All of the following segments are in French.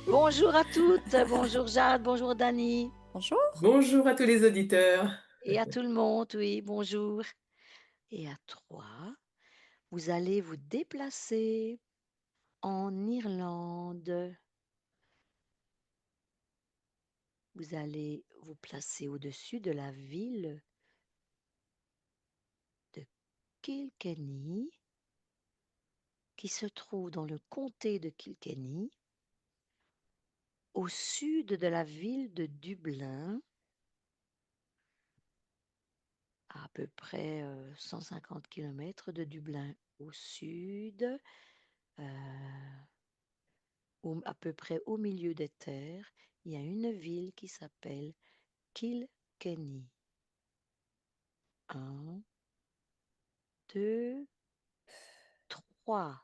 Bonjour à toutes, bonjour Jade, bonjour Dani Bonjour. Bonjour à tous les auditeurs. et à tout le monde, oui, bonjour. Et à 3, vous allez vous déplacer en Irlande. Vous allez vous placer au-dessus de la ville de Kilkenny, qui se trouve dans le comté de Kilkenny, au sud de la ville de Dublin, à peu près 150 km de Dublin au sud. À peu près au milieu des terres, il y a une ville qui s'appelle Kilkenny. 1, 2, 3.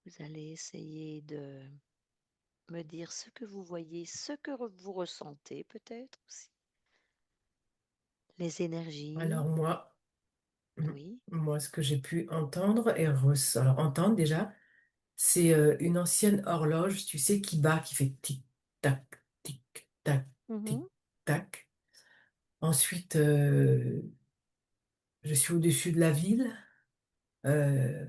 Vous allez essayer de me dire ce que vous voyez, ce que vous ressentez peut-être aussi. Les énergies, Alors oui. moi, ce que j'ai pu entendre et alors entendre déjà, c'est une ancienne horloge, tu sais, qui bat, qui fait tic-tac, tic-tac, Mhm, tic-tac. Ensuite, je suis au-dessus de la ville. Euh,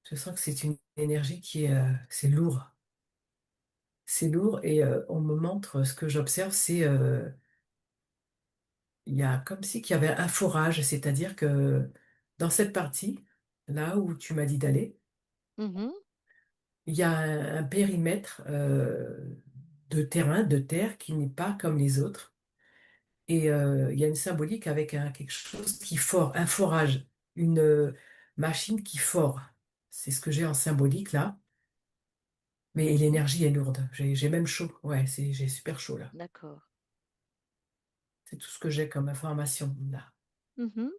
je sens que c'est une énergie qui est, c'est lourd. C'est lourd et on me montre, ce que j'observe, c'est, il y a comme si qu'il y avait un forage, c'est-à-dire que dans cette partie, là où tu m'as dit d'aller, mhm, il y a un périmètre de terrain, de terre qui n'est pas comme les autres. Et il y a une symbolique avec quelque chose qui fore, un forage, une machine qui fore. C'est ce que j'ai en symbolique là. Mais mhm. l'énergie est lourde. J'ai même chaud. Ouais, j'ai super chaud là. D'accord. C'est tout ce que j'ai comme information là. Mhm.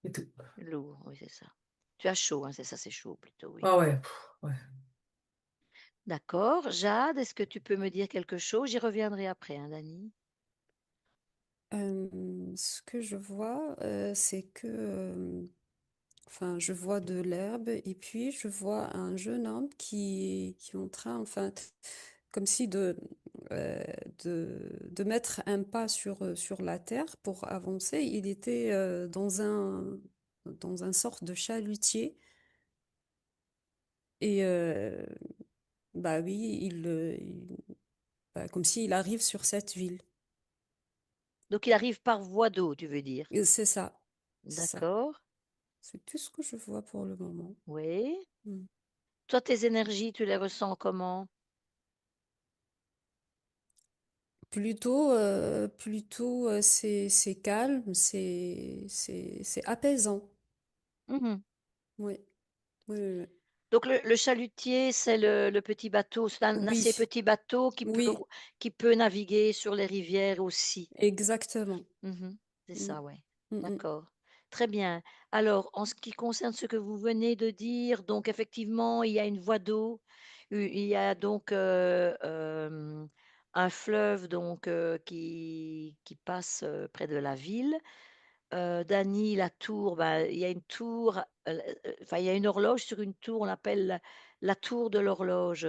C'est tout. Lourd, oui, c'est ça. Tu as chaud, hein, c'est ça, c'est chaud plutôt, oui. Ah ouais, ouais. D'accord. Jade, est-ce que tu peux me dire quelque chose? J'y reviendrai après, hein, Dani. Ce que je vois, c'est que, enfin, je vois de l'herbe et puis je vois un jeune homme qui est en train, enfin, comme si euh, de mettre un pas sur la terre pour avancer. Il était dans un sorte de chalutier et bah oui, bah, comme s'il arrive sur cette ville. Donc il arrive par voie d'eau, tu veux dire? Et c'est ça, c'est ça. D'accord. C'est tout ce que je vois pour le moment. Oui. Mm. Toi, tes énergies, tu les ressens comment? Plutôt, c'est calme, c'est apaisant. Mhm. Oui, oui, oui, Donc le chalutier, c'est le petit bateau, c'est un assez oui, petit bateau oui, qui peut naviguer sur les rivières aussi. exactement. Mhm. C'est Mm, ça, ouais. mm, mm. D'accord. Très bien. Alors, en ce qui concerne ce que vous venez de dire, donc effectivement, il y a une voie d'eau, il y a donc un fleuve donc qui passe près de la ville. Dany, la tour, bah, il y a une tour, enfin, il y a une horloge sur une tour, on l'appelle la tour de l'horloge,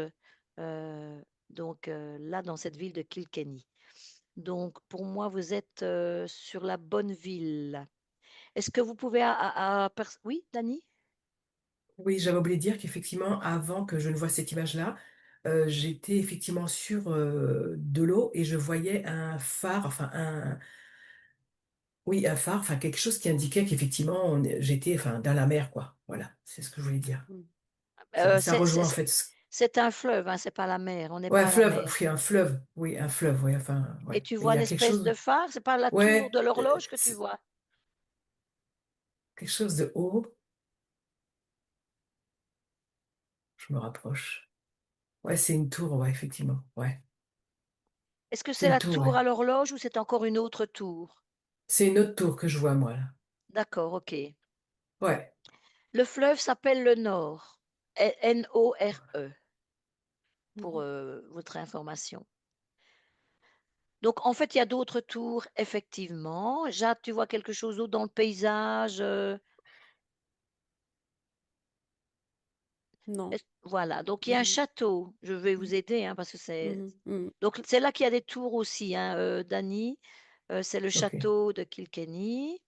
donc là, dans cette ville de Kilkenny. Donc pour moi, vous êtes, sur la bonne ville. Est-ce que vous pouvez oui, Dany? Oui, j'avais oublié de dire qu'effectivement, avant que je ne voie cette image-là, j'étais effectivement sur de l'eau et je voyais un phare, oui, un phare, enfin quelque chose qui indiquait qu'effectivement j'étais, enfin, dans la mer, quoi. Voilà, c'est ce que je voulais dire. Mmh. Ça rejoint en fait. C'est un fleuve, hein, c'est pas la mer, on n'est Ouais, pas un à la fleuve, mer. oui, un fleuve, oui, un fleuve, oui, enfin, Et ouais. tu Et il vois y une a quelque espèce de chose, phare? C'est pas la tour ouais, de l'horloge que tu vois? quelque chose de haut. Je me rapproche. Ouais, c'est une tour, ouais, effectivement, ouais. Est-ce que C'est c'est une la tour, tour ouais. à l'horloge ou c'est encore une autre tour? C'est une autre tour que je vois, moi, là. D'accord, OK. Ouais. Le fleuve s'appelle le Nord, Nore, pour, Mhm. votre information. Donc en fait, il y a d'autres tours effectivement. Jade, tu vois quelque chose d'autre dans le paysage, Non. voilà, donc il y a un Mhm, château. Je vais mhm, vous aider, hein, parce que c'est mhm, mhm. donc c'est là qu'il y a des tours aussi, hein, Dany, c'est le Ok. château de Kilkenny.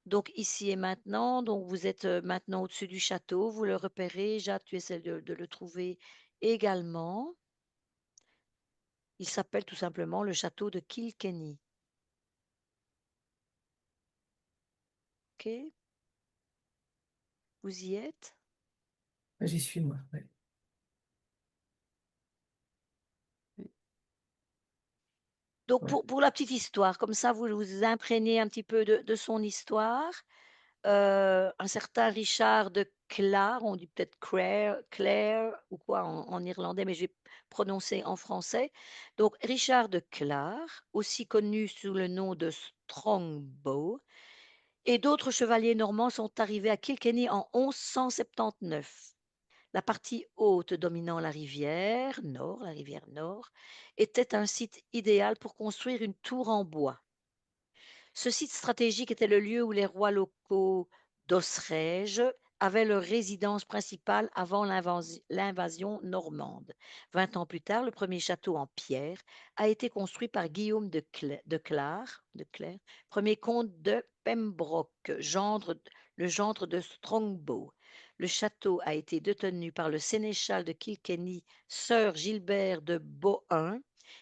Donc ici et maintenant, donc vous êtes, maintenant au-dessus du château, vous le repérez. Jade, tu essaies de le trouver également. Il s'appelle tout simplement le château de Kilkenny. OK? Vous y êtes? J'y suis, moi. Ouais. Donc Ouais. pour la petite histoire, comme ça vous vous imprégnez un petit peu de son histoire. Un certain Richard de Clare, on dit peut-être Clare ou quoi en irlandais, mais je vais prononcer en français. Donc Richard de Clare, aussi connu sous le nom de Strongbow, et d'autres chevaliers normands sont arrivés à Kilkenny en 1179. La partie haute dominant la rivière Nord, était un site idéal pour construire une tour en bois. Ce site stratégique était le lieu où les rois locaux d'Osrège avaient leur résidence principale avant l'invasion normande. 20 ans plus tard, le premier château en pierre a été construit par Guillaume de Clare, premier comte de Pembroke, le gendre de Strongbow. Le château a été détenu par le sénéchal de Kilkenny, Sir Gilbert de Bohun,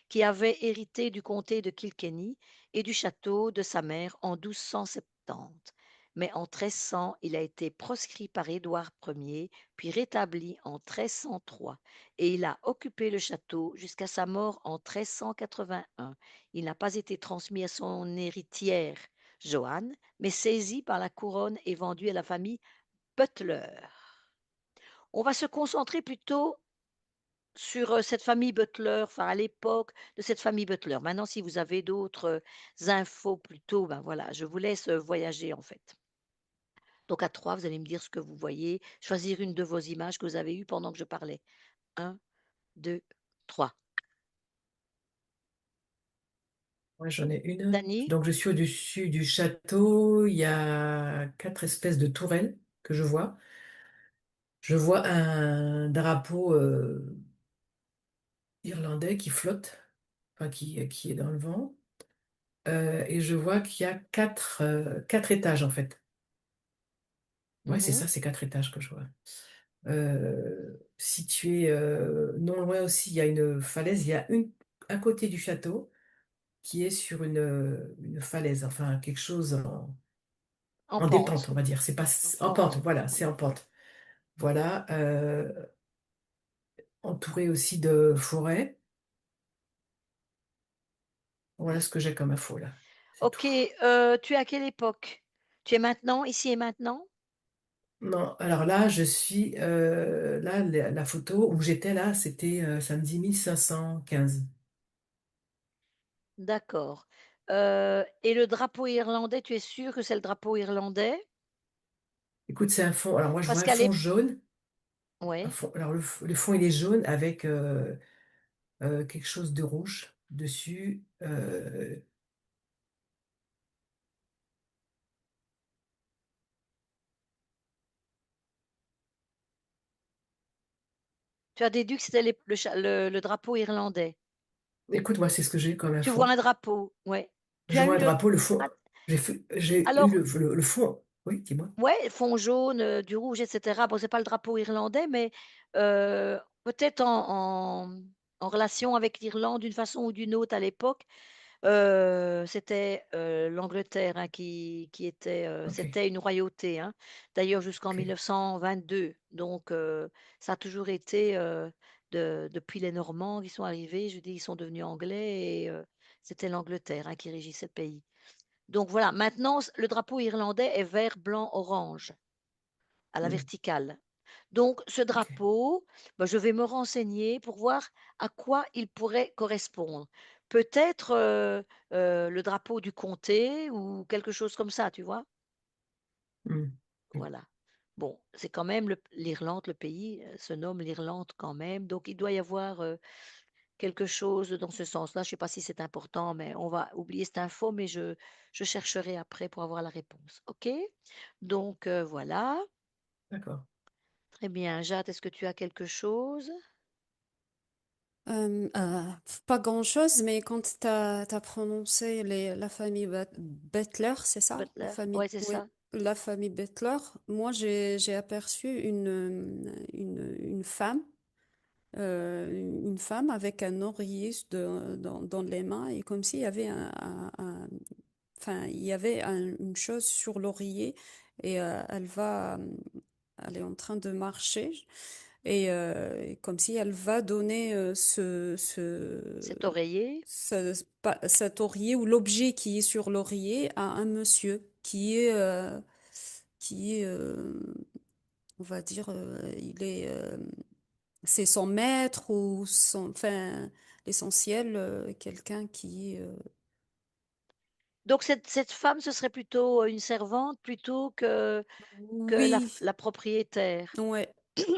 qui avait hérité du comté de Kilkenny et du château de sa mère en 1270. Mais en 1300, il a été proscrit par Édouard Ier, puis rétabli en 1303, et il a occupé le château jusqu'à sa mort en 1381. Il n'a pas été transmis à son héritière, Joanne, mais saisi par la couronne et vendu à la famille Butler. On va se concentrer plutôt sur, cette famille Butler, enfin à l'époque de cette famille Butler. Maintenant, si vous avez d'autres, infos plutôt, ben, voilà, je vous laisse, voyager en fait. Donc à 3, vous allez me dire ce que vous voyez, choisir une de vos images que vous avez eues pendant que je parlais. 1, 2, 3. Moi, j'en ai une. Dany? Donc, je suis au-dessus du château. Il y a quatre espèces de tourelles que je vois. Je vois un drapeau irlandais qui flotte, enfin qui est dans le vent. Et je vois qu'il y a quatre étages, en fait. Ouais, c'est Mmh. ça, c'est quatre étages que je vois. Situé non loin aussi, il y a une falaise. Il y a un côté du château qui est sur une falaise, enfin quelque chose En en dépente, pente. on va dire. C'est pas En en pente, pente. voilà, c'est Oui. en pente. Voilà, entouré aussi de forêts. Voilà ce que j'ai comme info là. C'est tout. OK, tu es à quelle époque? Tu es maintenant, ici et maintenant? Non, alors là, je suis là, la photo où j'étais là, c'était samedi 1515. D'accord. Et le drapeau irlandais, tu es sûr que c'est le drapeau irlandais? Écoute, c'est un fond. Alors moi, je vois Parce un qu'à fond l'ép jaune. ouais. Alors le fond, il est jaune avec quelque chose de rouge dessus. Tu as déduit que c'était le drapeau irlandais. Écoute, moi, c'est ce que j'ai comme Tu vois info. un drapeau, ouais. Tu Je as vois eu un le drapeau, le fond. ah, J'ai eu alors le fond. Oui, dis-moi. ouais, fond jaune, du rouge et cetera. Bon, c'est pas le drapeau irlandais, mais peut-être en relation avec l'Irlande d'une façon ou d'une autre à l'époque. C'était, l'Angleterre, hein, qui était, Ok, c'était une royauté, hein. D'ailleurs jusqu'en ok. 1922. Donc ça a toujours été, depuis les Normands qui sont arrivés, je dis, ils sont devenus anglais et c'était l'Angleterre, hein, qui régissait le pays. Donc voilà, maintenant le drapeau irlandais est vert, blanc, orange à la Hmm, verticale. Donc ce ok. drapeau, bah, je vais me renseigner pour voir à quoi il pourrait correspondre. Peut-être, le drapeau du comté ou quelque chose comme ça, tu vois? Hmm, hmm. Voilà. Bon, c'est quand même l'Irlande, le pays, se nomme l'Irlande quand même, donc il doit y avoir, quelque chose dans ce sens-là. Je ne sais pas si c'est important, mais on va oublier cette info, mais je chercherai après pour avoir la réponse. OK? Donc voilà. D'accord. Très bien. Jade, est-ce que tu as quelque chose? Pas grand-chose, mais quand tu as prononcé la famille Bettler, c'est ça? La Butler? famille, Ouais, c'est oui, ça. la famille Bettler. Moi, j'ai aperçu une femme, une femme avec un oreiller dans les mains et comme s'il y avait enfin, il y avait une chose sur l'oreiller et elle est en train de marcher et comme si elle va donner Cet oreiller? cet oreiller ou l'objet qui est sur l'oreiller à un monsieur qui est on va dire, c'est son maître ou enfin, l'essentiel, quelqu'un qui, Donc cette femme, ce serait plutôt une servante plutôt que oui, la propriétaire. ouais,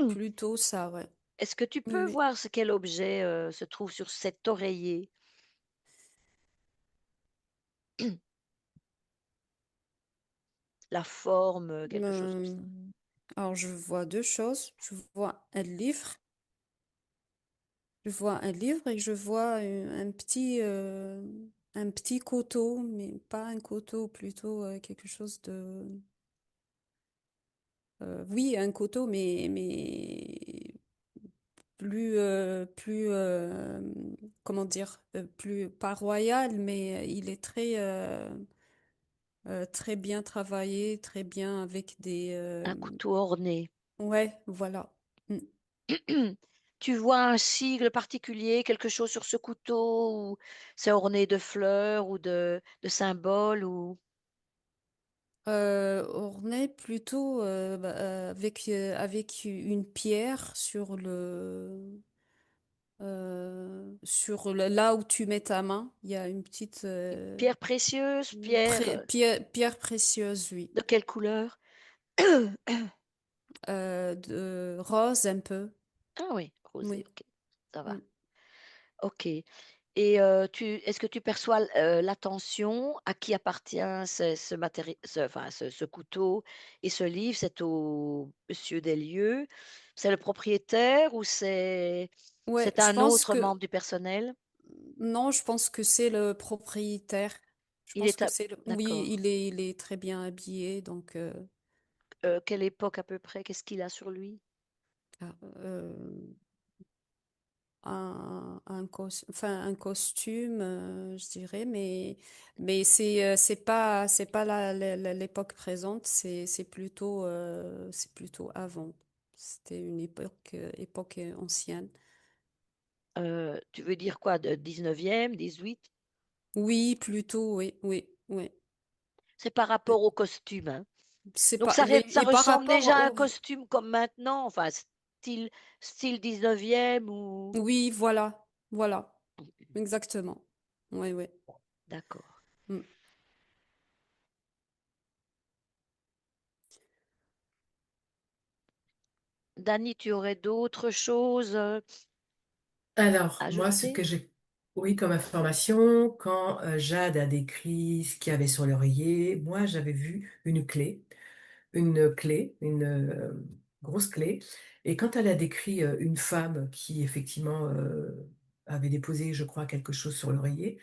plutôt ça, ouais. Est-ce que tu Oui, peux oui. voir quel objet se trouve sur cet oreiller? La forme, quelque chose comme Euh, ça. alors, je vois deux choses. Je vois un livre et je vois un petit couteau, mais pas un couteau, plutôt quelque chose de... oui, un couteau, mais comment dire, plus pas royal, mais il est très bien travaillé, très bien avec des... Un couteau orné. ouais, voilà. Mm. Tu vois un sigle particulier, quelque chose sur ce couteau ou c'est orné de fleurs ou de symboles ou Orné plutôt avec une pierre là où tu mets ta main. Il y a une petite pierre précieuse, pierre pierre précieuse, oui. de quelle couleur? De rose un peu. Ah oui, rosé, Oui. OK, ça va. Mm. OK. Et est-ce que tu perçois l'attention à qui appartient ce matéri ce enfin ce couteau et ce livre? C'est au monsieur des lieux? C'est le propriétaire ou Ouais, c'est je un pense autre que membre du personnel? non, je pense que c'est le propriétaire. Je Il pense est que à c'est oui, d'accord. il est très bien habillé, donc Quelle époque à peu près? Qu'est-ce qu'il a sur lui? ah, enfin, un costume, je dirais, mais c'est pas l'époque présente, c'est plutôt avant. C'était une époque ancienne. Tu veux dire quoi? De 19e, 18? Oui, plutôt, oui, oui, oui. C'est par Euh, rapport au costume, hein? C'est Donc pas, ça et par ressemble rapport déjà à un au, costume comme maintenant, enfin style 19e ou oui, voilà, voilà, exactement. Oui, oui. d'accord. Mm. Dany, tu aurais d'autres choses, Alors, à moi, ce ajouter? que j'ai, oui, comme information, quand Jade a décrit ce qu'il y avait sur l'oreiller, moi, j'avais vu une grosse clé. Et quand elle a décrit une femme qui, effectivement, avait déposé, je crois, quelque chose sur l'oreiller,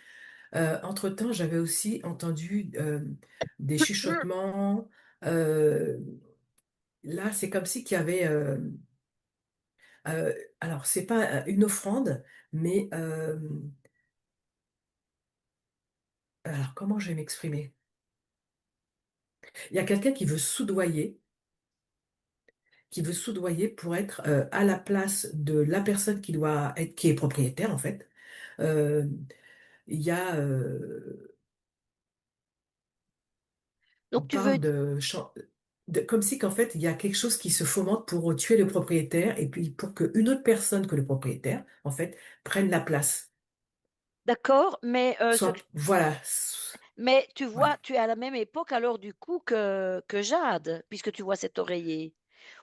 entre-temps, j'avais aussi entendu des chuchotements. euh, Là, c'est comme si qu'il y avait... alors, c'est pas une offrande, mais... alors, comment je vais m'exprimer? Il y a quelqu'un qui veut soudoyer pour être à la place de la personne qui doit être, qui est propriétaire, en fait. Euh, il y a... on Donc tu veux parle comme si qu'en fait, il y a quelque chose qui se fomente pour tuer le propriétaire et puis pour qu'une autre personne que le propriétaire, en fait, prenne la place. d'accord, Voilà. mais tu Ouais. vois, tu es à la même époque alors du coup que Jade, puisque tu vois cet oreiller?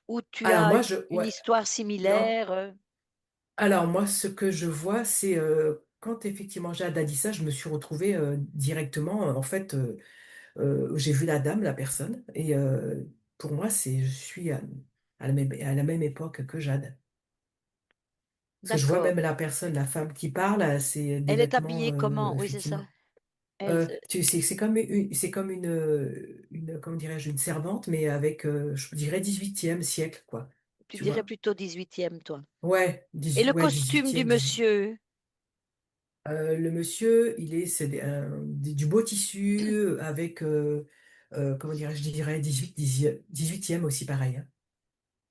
Ou tu Alors as moi, une histoire non. similaire, Alors moi, ce que je vois, c'est quand effectivement Jade a dit ça, je me suis retrouvée directement. En fait, j'ai vu la dame, la personne, et pour moi, je suis à la même époque que Jade. Parce que je vois D'accord. même la personne, la femme qui parle, c'est des Elle est vêtements, habillée comment? Oui, c'est ça. effectivement. Elle, c'est- C'est comme comment dirais-je, une servante, mais avec, je dirais, 18e siècle, quoi. tu Tu dirais vois? plutôt 18e, toi. Ouais, Et le ouais, costume du 18e, 18. monsieur? Le monsieur, c'est du beau tissu avec, comment dirais-je, je dirais 18e aussi pareil, hein.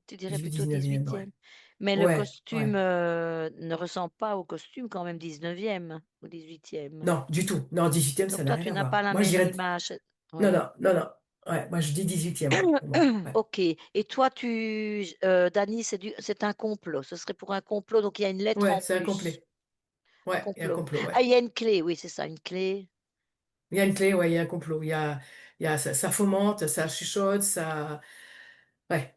Tu dirais Dix-huit plutôt 19e, ouais. 18e. Mais le Ouais, costume, ouais. ne ressemble pas au costume quand même 19e ou 18e. Non, du tout. Non, 18e, ça Donc n'a toi, rien tu à n'as pas voir. la Moi, je même dirais, image. non, Ouais. non, non, non. Ouais, moi, je dis 18e, ouais, pour moi. Ouais, OK. Et toi, Dany, c'est un complot. Ce serait pour un complot, donc il y a une lettre ouais, en c'est un plus. complet. Un Ouais, il y a un complot. complot, Ah, ouais. il y a une clé, oui, c'est ça, une clé. Il y a une clé, ouais, il y a un complot. Ça fomente, ça chuchote, ça. Ouais,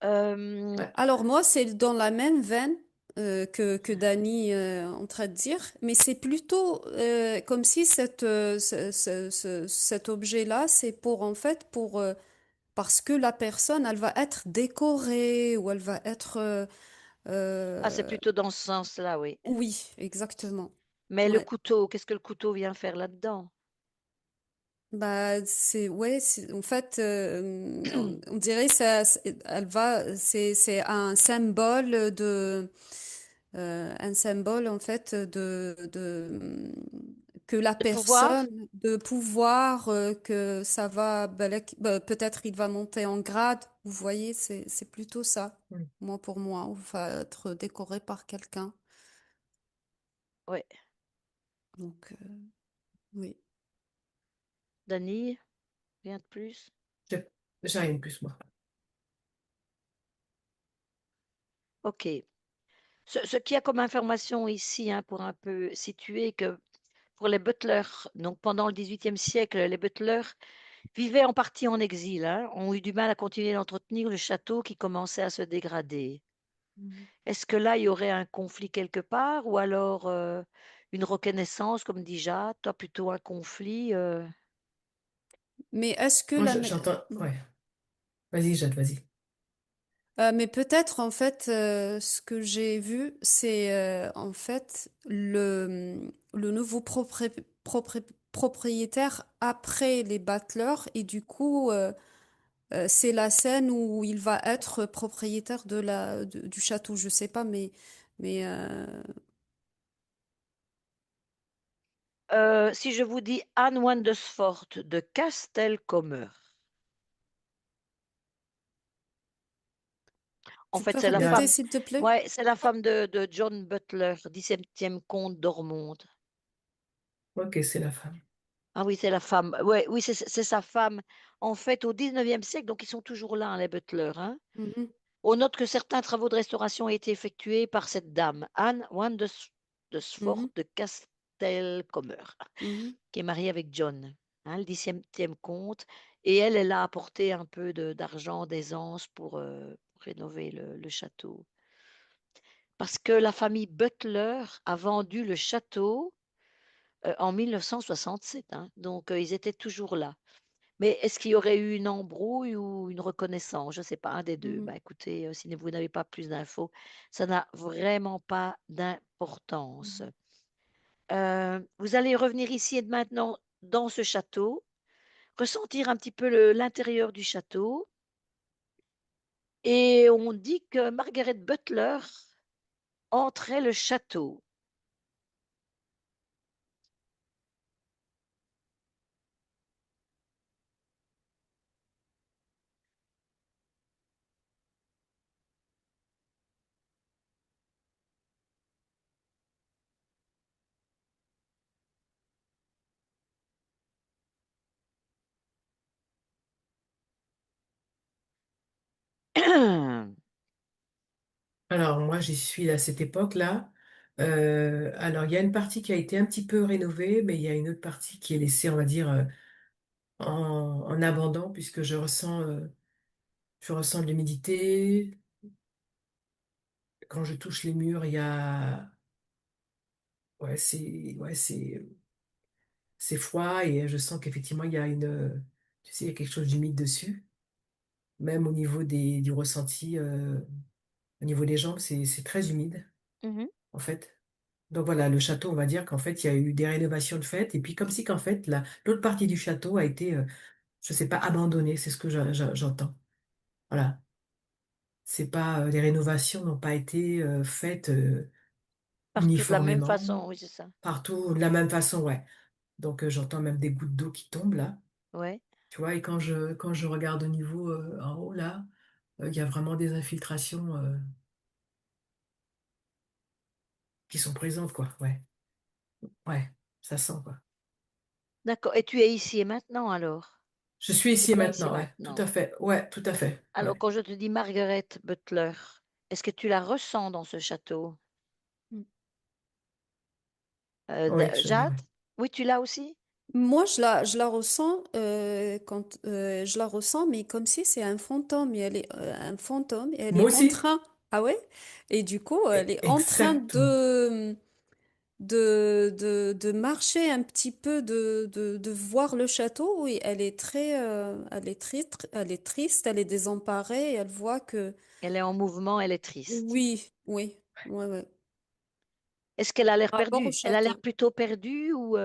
Hem, ouais. Alors moi, c'est dans la même veine que Dany en train de dire, mais c'est plutôt comme si cet objet-là, c'est pour en fait pour parce que la personne, elle va être décorée ou elle va être ah, c'est euh, plutôt dans ce sens-là, oui. oui, exactement. Mais le Ouais. couteau, qu'est-ce que le couteau vient faire là-dedans? Bah c'est ouais, en fait on dirait ça, elle va, c'est un symbole en fait que la De pouvoir? personne de pouvoir que ça va bah, peut-être il va monter en grade, vous voyez, c'est plutôt ça. Mm. Moi pour moi, ou va être décoré par quelqu'un. Oui. Donc oui. Dany, rien de plus? J'ai j'ai rien de plus, moi. OK. Ce qu'il y a comme information ici, hein, pour un peu situer que pour les butlers, donc pendant le XVIIIe siècle, les butlers vivaient en partie en exil, hein, ont eu du mal à continuer d'entretenir le château qui commençait à se dégrader. Mhm. Est-ce que là, il y aurait un conflit quelque part ou alors une reconnaissance, comme dit Jade, toi plutôt un conflit Mais est-ce que Moi, la... j'entends. Ouais. Vas-y, Jade, vas-y. Mais peut-être en fait, ce que j'ai vu, c'est en fait le nouveau propriétaire après les battleurs et du coup, c'est la scène où il va être propriétaire du château. Je sais pas, mais Si je vous dis Anne Wandesfort de Castelcomer, en tu fait, peux c'est la répéter Là, femme, s'il te plaît? ouais, c'est la femme de John Butler, 17e comte d'Ormonde. ok, c'est la femme. Ah oui, c'est la femme. Ouais, oui, c'est sa femme. En fait, au 19e siècle, donc ils sont toujours là, hein, les Butler, hein. Mhm, On note que certains travaux de restauration ont été effectués par cette dame, Anne de Sfort mhm, de Castelcomer, mhm, qui est mariée avec John, hein, le 17e comte. Et elle a apporté un peu d'argent, d'aisance pour rénover le château. Parce que la famille Butler a vendu le château en 1967, hein, donc ils étaient toujours là. Mais est-ce qu'il y aurait eu une embrouille ou une reconnaissance? Je ne sais pas, un des 2. mhm, Bah, écoutez, si vous n'avez pas plus d'infos, ça n'a vraiment pas d'importance. mhm. Vous allez revenir ici et maintenant dans ce château, ressentir un petit peu l'intérieur du château et on dit que Margaret Butler entrait le château. Alors, moi, j'y suis à cette époque-là. Alors, il y a une partie qui a été un petit peu rénovée, mais il y a une autre partie qui est laissée, on va dire, en abandon, puisque je ressens de l'humidité. quand je touche les murs, il y a, ouais, c'est froid et je sens qu'effectivement, il y a tu sais, il y a quelque chose d'humide dessus. Même au niveau du ressenti, au niveau des jambes, c'est très humide, Mmh. en fait. Donc voilà, le château, on va dire qu'en fait, il y a eu des rénovations de fait, et puis comme si qu'en fait, l'autre partie du château a été, je sais pas, abandonnée, c'est ce que j'entends. Voilà. C'est pas, les rénovations n'ont pas été faites Partout de la même uniformément, façon, oui, c'est ça. partout de la même façon, ouais. Donc j'entends même des gouttes d'eau qui tombent là, Ouais, tu vois, et quand je regarde au niveau en haut là, il y a vraiment des infiltrations qui sont présentes, quoi, ouais. Ouais, ça sent, quoi. d'accord, et tu es ici et maintenant alors? Je suis Tu es ici et bien ici et maintenant, ouais, tout maintenant. à fait, ouais, tout à fait, Alors ouais. quand je te dis Margaret Butler, est-ce que tu la ressens dans ce château? Mm. D Oui, je l'ai, Jade? ouais. Oui, tu l'as aussi? Moi, je la ressens quand je la ressens, mais comme si c'est un fantôme. Et elle est un fantôme et elle Moi est en aussi, train. Ah ouais? Et du coup, elle est en train exactement. de marcher un petit peu, de voir le château. Oui, elle est triste, elle est désemparée. Et elle voit que Elle est en mouvement, elle est triste. oui, oui, ouais, ouais. Est-ce qu'elle a l'air Par rapport au perdue? Elle a l'air château. plutôt perdue ou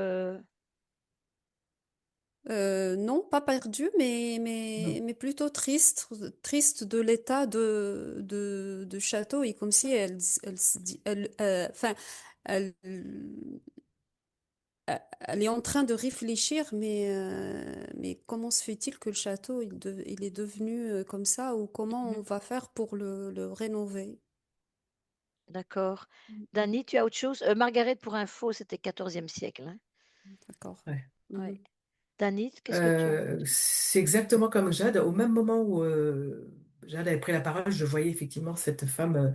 Non, pas perdu, Non. mais plutôt triste, triste de l'état de château et comme si elle se dit, enfin, elle, elle est en train de réfléchir, mais comment se fait-il que le château il est devenu comme ça ou comment on Mmh. va faire pour le rénover? D'accord. Mhm. Dany, tu as autre chose? Margaret, pour info, c'était 14e siècle, hein? D'accord. Ouais. Mhm. Ouais. Dany, qu'est-ce que tu as? C'est exactement comme Jade. Au même moment où Jade avait pris la parole, je voyais effectivement cette femme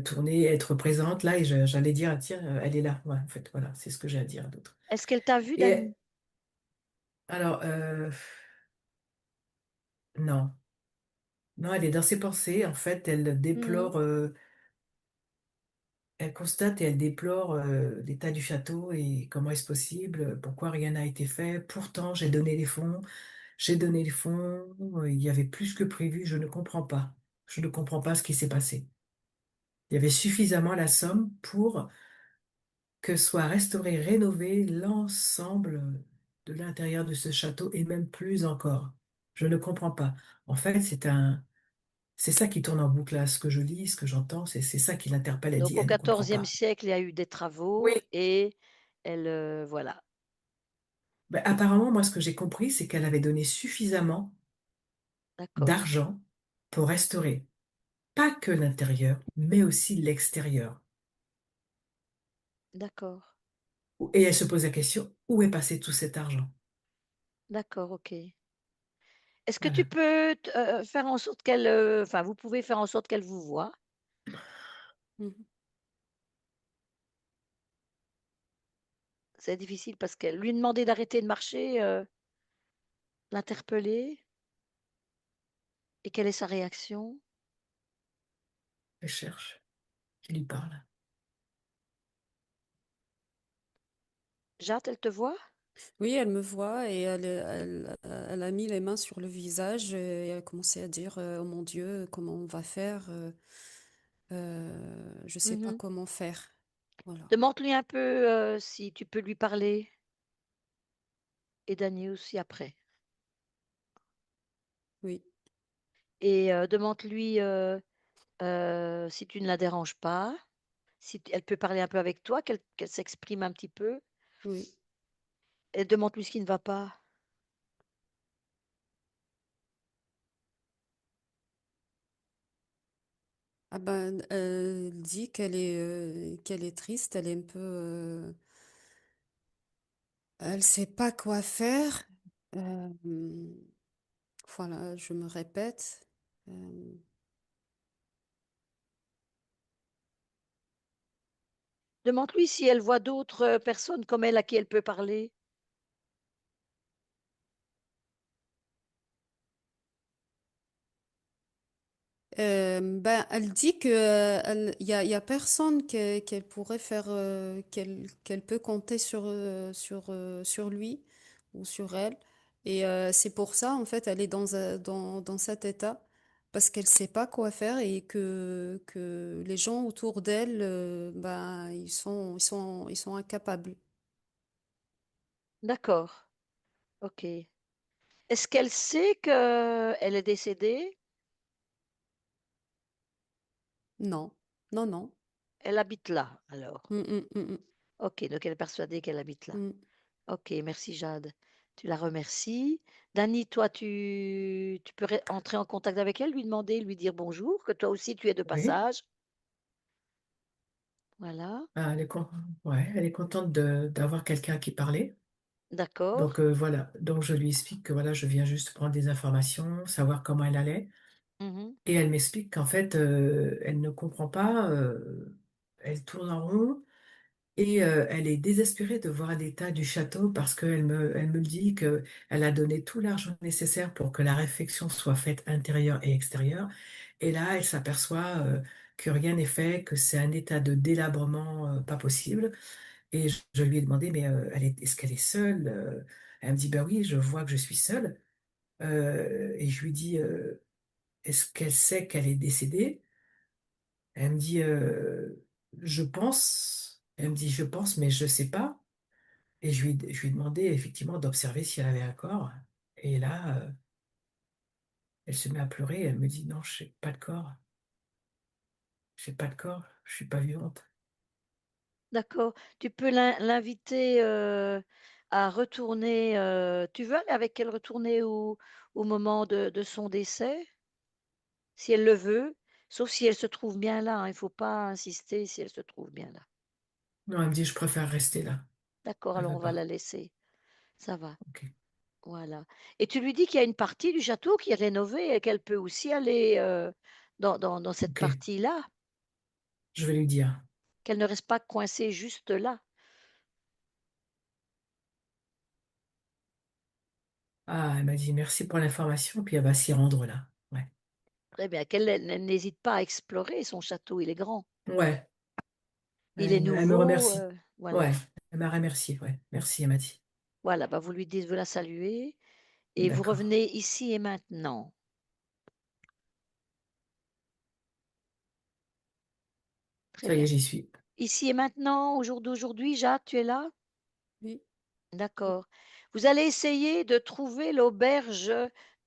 tourner, être présente là, et j'allais dire, ah, tiens, elle est là. Ouais, en fait, voilà, c'est ce que j'ai à dire d'autre. Est-ce qu'elle t'a vu, Et Dany? alors, non, non, elle est dans ses pensées. En fait, elle Mmh. déplore, elle constate et elle déplore l'état du château et comment est-ce possible, pourquoi rien n'a été fait. Pourtant, j'ai donné les fonds. J'ai donné les fonds, il y avait plus que prévu, je ne comprends pas. Je ne comprends pas ce qui s'est passé. Il y avait suffisamment la somme pour que soit restauré, rénové l'ensemble de l'intérieur de ce château et même plus encore. Je ne comprends pas. En fait, c'est ça qui tourne en boucle là, ce que je lis, ce que j'entends, c'est ça qui l'interpelle. Elle dit, Donc au elle ne comprend 14e pas. siècle, il y a eu des Oui. travaux et elle, voilà, Ben, apparemment, moi, ce que j'ai compris, c'est qu'elle avait donné suffisamment d'accord, d'argent pour restaurer pas que l'intérieur, mais aussi l'extérieur. d'accord, Et elle se pose la question, où est passé tout cet argent? d'accord, OK. Est-ce que tu Voilà. peux faire en sorte qu'elle, enfin, vous pouvez faire en sorte qu'elle vous voie? Mhm. C'est difficile parce qu'elle lui demander d'arrêter de marcher, l'interpeller et quelle est sa réaction? Elle cherche, qui lui parle. Jade, elle te voit? Oui, elle me voit et elle a mis les mains sur le visage et elle a commencé à dire Oh mon Dieu, comment on va faire? Je sais pas Mmh. comment faire. Voilà. Demande-lui un peu, si tu peux lui parler et Dany aussi après Oui, et demande-lui, si tu ne la déranges pas, si t elle peut parler un peu avec toi, qu'elle s'exprime un petit peu oui. et demande-lui ce qui ne va pas. Ah ben, elle dit qu'elle est triste, elle est un peu, elle sait pas quoi faire. Euh, voilà, je me répète. Euh, Demande-lui si elle voit d'autres, personnes comme elle à qui elle peut parler. Ben, elle dit que il y a personne qu'elle pourrait faire, qu'elle peut compter sur lui ou sur elle. Et c'est pour ça, en fait, elle est dans cet état parce qu'elle sait pas quoi faire et que les gens autour d'elle, ben, ils sont incapables. D'accord, OK. Est-ce qu'elle sait qu'elle est décédée? Non, non, non. Elle habite là, alors? Mm, mm, mm, mm, OK, donc elle est persuadée qu'elle habite là. mm. OK, merci Jade. Tu la remercies. Dany, toi, tu peux entrer en contact avec elle, lui demander, lui dire bonjour, que toi aussi tu es de Oui. passage. Voilà, Ah, ouais, elle est contente d'avoir quelqu'un qui parlait. d'accord. Donc voilà, donc je lui explique que voilà, je viens juste prendre des informations, savoir comment elle allait. Mhm. Et elle m'explique qu'en fait, elle ne comprend pas, elle tourne en rond et elle est désespérée de voir l'état du château parce elle me dit que elle a donné tout l'argent nécessaire pour que la réfection soit faite intérieure et extérieure. Et là, elle s'aperçoit que rien n'est fait, que c'est un état de délabrement pas possible. Et je lui ai demandé, mais est-ce qu'elle est seule? Elle me dit, ben oui, je vois que je suis seule. Et je lui dis, est-ce qu'elle sait qu'elle est décédée? Elle me dit, je pense. Elle me dit, je pense, mais je sais pas. Et je lui ai demandé effectivement d'observer si elle avait un corps. Et là, elle se met à pleurer. Elle me dit, non, je n'ai pas de corps. Je n'ai pas de corps. Je suis pas vivante. D'accord. Tu peux l'inviter à retourner. Tu veux aller avec elle retourner au moment de son décès, si elle le veut, sauf si elle se trouve bien là, hein. Il ne faut pas insister si elle se trouve bien là. Non, elle me dit, je préfère rester là. D'accord, Elle alors on veut va la pas. laisser. Ça va. Ok. Voilà. Et tu lui dis qu'il y a une partie du château qui est rénovée et qu'elle peut aussi aller dans cette Ok. partie-là, Je vais lui dire. qu'elle ne reste pas coincée juste là. Ah, elle m'a dit merci pour l'information, puis elle va s'y rendre là. Ouais. Très bien, qu'elle n'hésite pas à explorer son château, il est grand. Ouais. Il est Elle me nouveau, remercie. voilà. Ouais. Elle m'a remercié. Ouais. Merci, elle m'a dit. Voilà, bah, vous lui dites: «Vous la saluez» et vous D'accord. revenez ici et maintenant. Très Ça y est, bien. j'y suis. Ici et maintenant, au jour d'aujourd'hui, Jade, tu es là? Oui. D'accord. Vous allez essayer de trouver l'auberge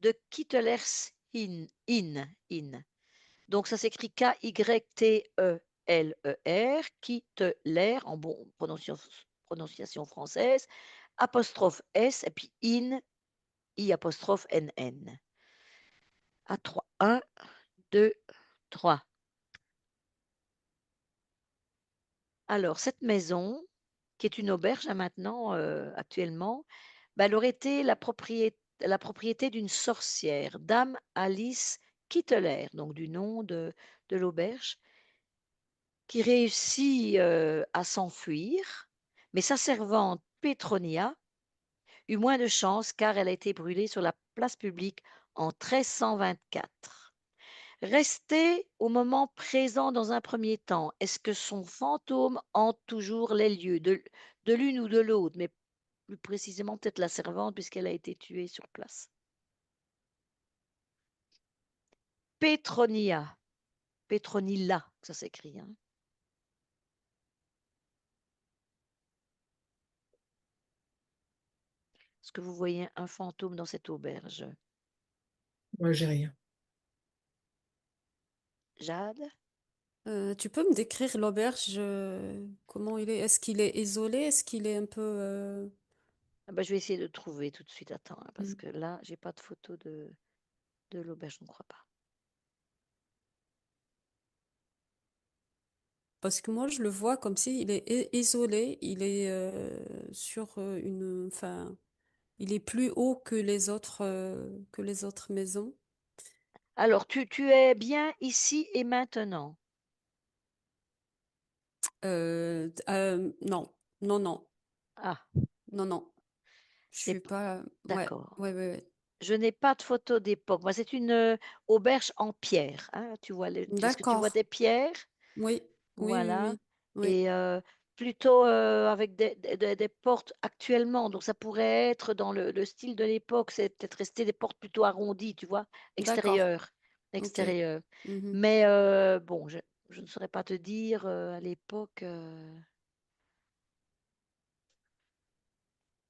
de Kittelers Inn. Donc ça s'écrit Kytteler, Kitteler en bon prononciation française, apostrophe S et puis Inn, I apostrophe NN. À 3, 1, 2, 3. Alors cette maison, qui est une auberge, hein, maintenant, actuellement, bah, elle aurait été la propriété d'une sorcière, dame Alice Kitteler, donc du nom de l'auberge, qui réussit, à s'enfuir, mais sa servante Pétronia eut moins de chance car elle a été brûlée sur la place publique en 1324. Restez au moment présent dans un premier temps. Est-ce que son fantôme hante toujours les lieux de l'une ou de l'autre, mais plus précisément peut-être la servante puisqu'elle a été tuée sur place? Pétronia, Pétronilla, ça s'écrit, hein. Est-ce que vous voyez un fantôme dans cette auberge? Moi, j'ai rien. Jade? Tu peux me décrire l'auberge, comment il est? Est-ce qu'il est isolé? Est-ce qu'il est un peu... Ah bah, je vais essayer de trouver tout de suite. Attends, hein, parce hmm. que là, j'ai pas de photo de l'auberge, je ne crois pas. Parce que moi, je le vois comme s'il est isolé, il est sur enfin, il est plus haut que les autres maisons. Alors, tu es bien ici et maintenant? Non, non, non, Ah, non, non, je c'est suis p- pas. Ouais, d'accord. ouais, ouais, ouais. je n'ai pas de photo d'époque. Moi, c'est une, auberge en pierre, hein, tu vois le est-ce que tu vois D'accord. des pierres? Oui, oui, oui, Voilà oui. Oui, et plutôt, avec des portes actuellement, donc ça pourrait être dans le style de l'époque, c'est peut-être resté des portes plutôt arrondies, tu vois? d'accord. Extérieures, OK. extérieures. Mmh. Mais bon, je ne saurais pas te dire, à l'époque,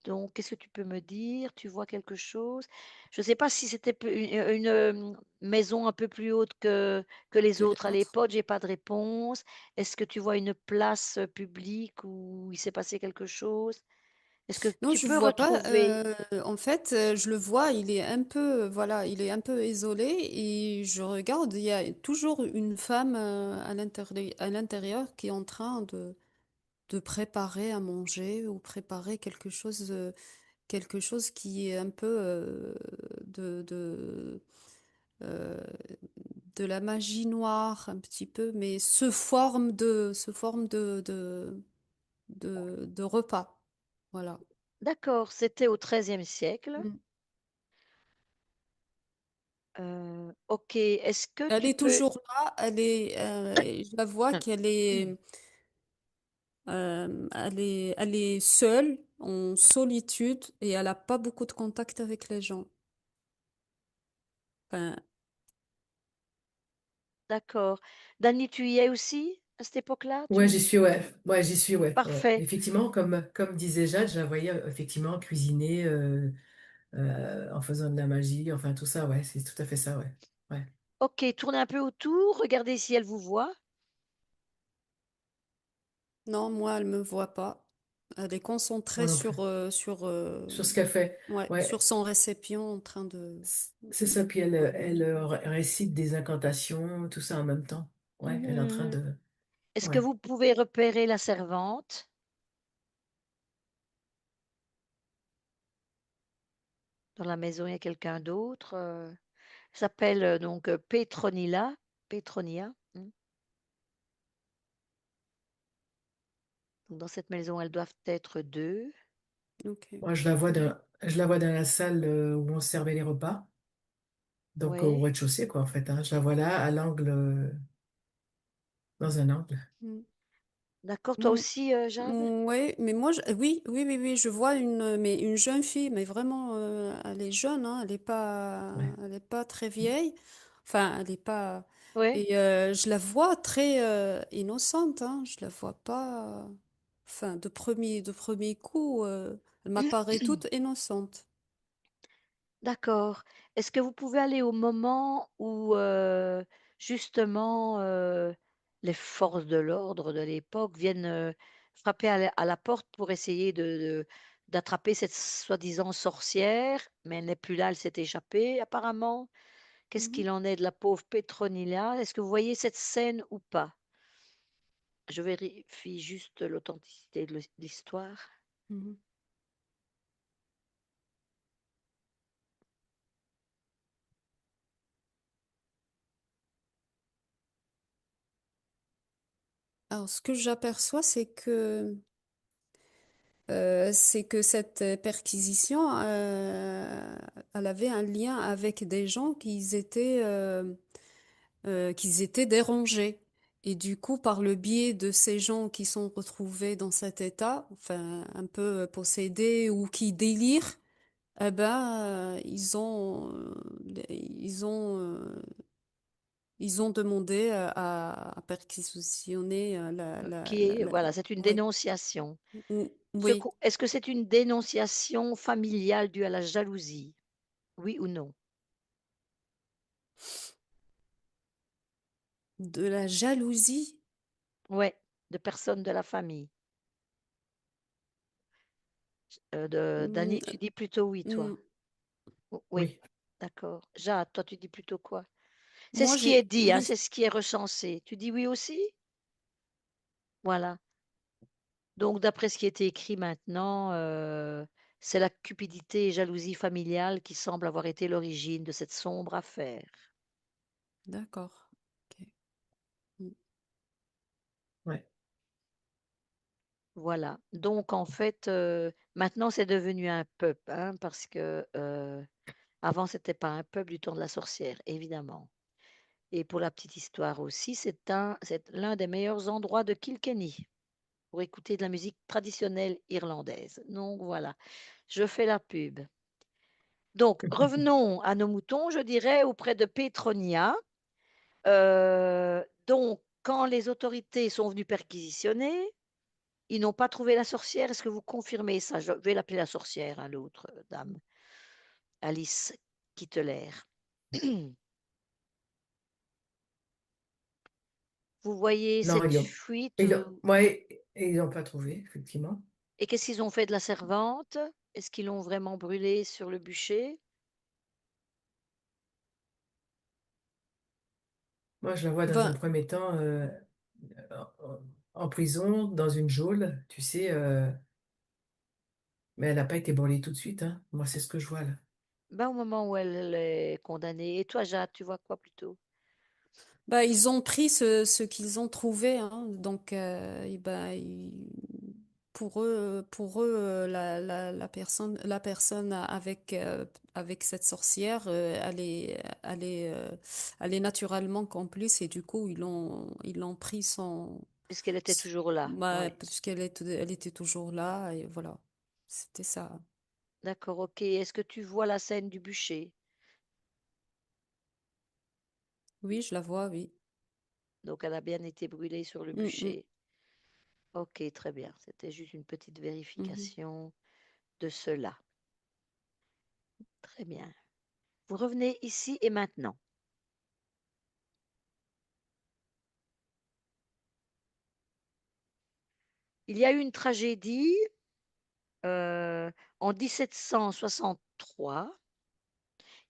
donc qu'est-ce que tu peux me dire? Tu vois quelque chose? Je ne sais pas si c'était peu une, maison un peu plus haute que les Que les autres à autres? l'époque, j'ai pas de réponse. Est-ce que tu vois une place, publique où il s'est passé quelque chose? Est-ce que Non, tu je peux vois pas, retrouver en fait, je le vois, il est un peu, voilà, il est un peu isolé et je regarde, il y a toujours une femme, à l'intérieur qui est en train de préparer à manger ou préparer quelque chose qui est un peu, heu, de la magie noire un petit peu, mais se forme de repas. Voilà. d'accord, c'était au XIIIe siècle. Mmh. OK, est-ce que Elle tu est peux toujours là, je la vois qu'elle est, elle est seule, en solitude, et elle a pas beaucoup de contact avec les gens. Enfin, d'accord. Dany, tu y es aussi à cette époque-là? Ouais, j'y suis, ouais. Ouais, j'y suis, ouais. Ouais. Parfait. Effectivement, comme disait Jade, je la voyais effectivement cuisiner en faisant de la magie, enfin tout ça, ouais, c'est tout à fait ça, ouais. Ouais, OK, tournez un peu autour, regardez si elle vous voit. non, moi, elle me voit pas. Elle est concentrée moi non plus. Sur ce qu'elle fait, ouais, sur ouais, son récipient en train de. c'est ça. Puis elle récite des incantations, tout ça en même temps. Ouais, elle est en train Mmh. de, Est-ce que ouais. vous pouvez repérer la servante? Dans la maison, il y a quelqu'un d'autre, s'appelle, donc, Petronia. Mmh. Donc dans cette maison, elles doivent être 2. Ok. Moi, je la vois dans la salle où on servait les repas, donc au Ouais. rez-de-chaussée, quoi, en fait, hein. Je la vois là, à l'angle, dans un angle. Mm. D'accord, toi Mm. aussi, Jade? Ouais, mais moi, oui, oui, oui, oui, je vois une jeune fille, mais vraiment, elle est jeune, hein, Ouais. elle est pas très vieille. Enfin, elle est pas. Ouais. Et je la vois très innocente, hein, je la vois pas. Enfin, de premier coup, elle m'apparaît toute innocente. D'accord. Est-ce que vous pouvez aller au moment où, justement, les forces de l'ordre de l'époque viennent, frapper à la porte pour essayer d'attraper cette soi-disant sorcière, mais elle n'est plus là, elle s'est échappée apparemment. Qu'est-ce Mhm, qu'il en est de la pauvre Petronilla? Est-ce que vous voyez cette scène ou pas? Je vérifie juste l'authenticité de l'histoire. mhm. Alors, ce que j'aperçois, c'est que cette perquisition, elle avait un lien avec des gens qui étaient dérangés. Et du coup, par le biais de ces gens qui sont retrouvés dans cet état, enfin, un peu possédés ou qui délirent, eh ben, ils ont demandé à perquisitionner Qui est voilà, c'est une oui. dénonciation. Oui, Est-ce que c'est une dénonciation familiale due à la jalousie? Oui ou non? de la jalousie. Ouais, de personnes de la famille. De Mm, Dany, tu dis plutôt oui, toi? mm. Oui, Oui. d'accord. Jade, toi, tu dis plutôt quoi? C'est Moi, ce qui est dit, hein, oui, c'est ce qui est recensé. Tu dis oui aussi? Voilà. Donc d'après ce qui était écrit maintenant, c'est la cupidité et jalousie familiale qui semble avoir été l'origine de cette sombre affaire. d'accord. Ok. Mm. Ouais. Voilà. Donc en fait, maintenant c'est devenu un peuple, hein, parce que, Avant, c'était pas un peuple du temps de la sorcière, évidemment. Et pour la petite histoire aussi, c'est l'un des meilleurs endroits de Kilkenny pour écouter de la musique traditionnelle irlandaise. Donc voilà, je fais la pub. Donc revenons à nos moutons, je dirais auprès de Petronia. Donc quand les autorités sont venues perquisitionner, ils n'ont pas trouvé la sorcière. Est-ce que vous confirmez ça? Je vais l'appeler la sorcière, hein, l'autre dame, Alice Kittelaere. Vous voyez Non, cette fuite ouais, ils n'ont pas trouvé, effectivement. et qu'est-ce qu'ils ont fait de la servante? Est-ce qu'ils l'ont vraiment brûlée sur le bûcher? Moi, je la vois dans un Ben, premier temps en, en prison, dans une geôle, tu sais, mais elle n'a pas été brûlée tout de suite, hein. Moi, c'est ce que je vois là. Ben, au moment où elle est condamnée. Et toi, Jade, tu vois quoi plutôt? bah, ils ont pris ce qu'ils ont trouvé, hein. Donc, pour eux, la personne avec cette sorcière, elle est naturellement complice et du coup, ils l'ont pris Puisqu'elle était toujours là. bah, Oui. elle était toujours là et voilà. C'était ça. D'accord, ok. Est-ce que tu vois la scène du bûcher? Oui, je la vois, oui. Donc, elle a bien été brûlée sur le Mm, mm, bûcher. Ok, très bien. C'était juste une petite mhm. vérification de cela. Très bien. Vous revenez ici et maintenant. Il y a eu une tragédie en 1763.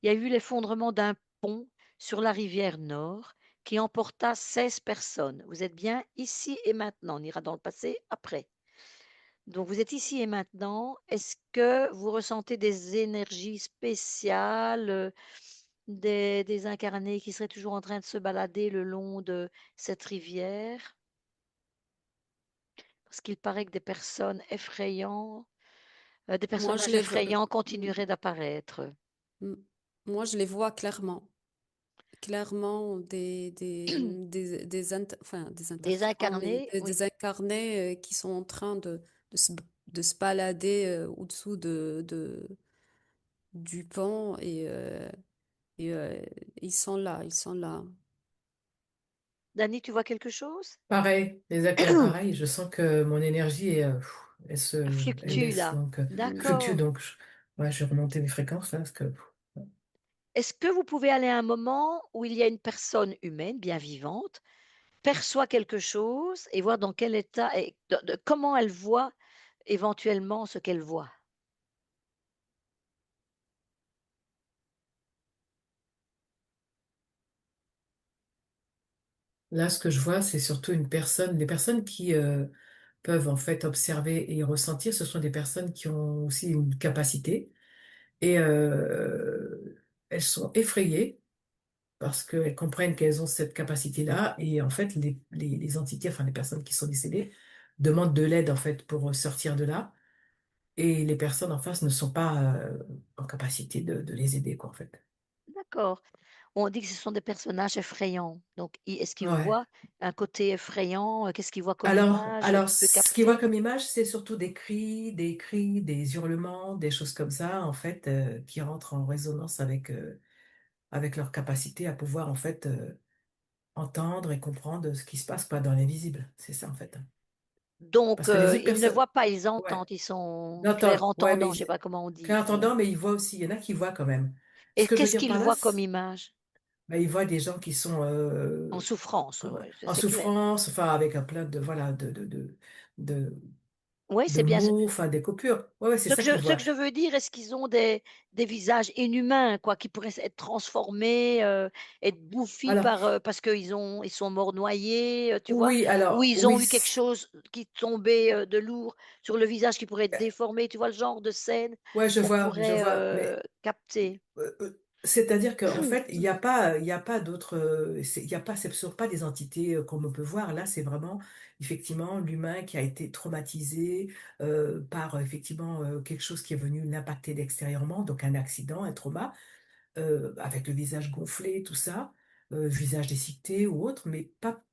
Il y a eu l'effondrement d'un pont sur la rivière Nord qui emporta 16 personnes. Vous êtes bien ici et maintenant. On ira dans le passé après. Donc, vous êtes ici et maintenant. Est-ce que vous ressentez des énergies spéciales, des incarnés qui seraient toujours en train de se balader le long de cette rivière? Parce qu'il paraît que des Moi, je personnages les vois. effrayants continueraient d'apparaître. Mm. Moi, je les vois clairement. Clairement, enfin, des Des interférents, mais incarnés, oui. des incarnés qui sont en train de se balader au-dessous du pont et, ils sont là, ils sont là. Dany, tu vois quelque chose? Pareil, exactement pareil. Je sens que mon énergie elle Fluctue baisse, là. donc fluctue, D'accord. donc ouais, je vais remonter mes fréquences là, parce que Est-ce que vous pouvez aller à un moment où il y a une personne humaine, bien vivante, perçoit quelque chose et voir dans quel état et comment elle voit éventuellement ce qu'elle voit? là, ce que je vois, c'est surtout des personnes qui peuvent en fait observer et ressentir. Ce sont des personnes qui ont aussi une capacité et elles sont effrayées parce qu'elles comprennent qu'elles ont cette capacité-là et en fait, les entités, enfin les personnes qui sont décédées, demandent de l'aide en fait pour sortir de là. Et les personnes en face ne sont pas en capacité de les aider, quoi, en fait. D'accord. On dit que ce sont des personnages effrayants. Donc, est-ce qu'ils Ouais. voient un côté effrayant? Qu'est-ce qu'ils voient comme image que tu peux Ce qu'ils voient capter? comme image, c'est surtout des cris, des hurlements, des choses comme ça, en fait, qui rentrent en résonance avec leur capacité à pouvoir, en fait, entendre et comprendre ce qui se passe, pas dans l'invisible. C'est ça, en fait. Donc, Parce que les autres ils ne personnes, voient pas, ils ouais, entendent, ils sont n'entendent, ouais, clairs-entendants, mais je ne sais pas comment on dit. entendant, mais ils voient aussi, il y en a qui voient quand même. Ce Et que je veux qu'est-ce dire qu'ils par là, voient comme image? ben, ils voient des gens qui sont En souffrance, ouais, ça, en c'est clair. souffrance, enfin avec un plein de voilà de, Oui, de c'est bien. mots, enfin des coupures. Ouais, ouais, c'est ça qu'ils Ce que voient. je veux dire, est-ce qu'ils ont des visages inhumains, quoi, qui pourraient être transformés, être bouffis Alors parce ils sont morts noyés, tu vois? oui, Ou alors ils ont oui, eu quelque chose qui tombait de lourd sur le visage qui pourrait être déformé, tu vois le genre de scène ouais, qu'on je pourrait vois, mais capter? c'est-à-dire qu'en fait, il y a pas d'autres, il y a pas, ce ne sont pas des entités comme on peut voir. Là, c'est vraiment effectivement l'humain qui a été traumatisé par effectivement quelque chose qui est venu l'impacter extérieurement, donc un accident, un trauma. avec le visage gonflé, tout ça, visage déciqueté ou autre, mais pas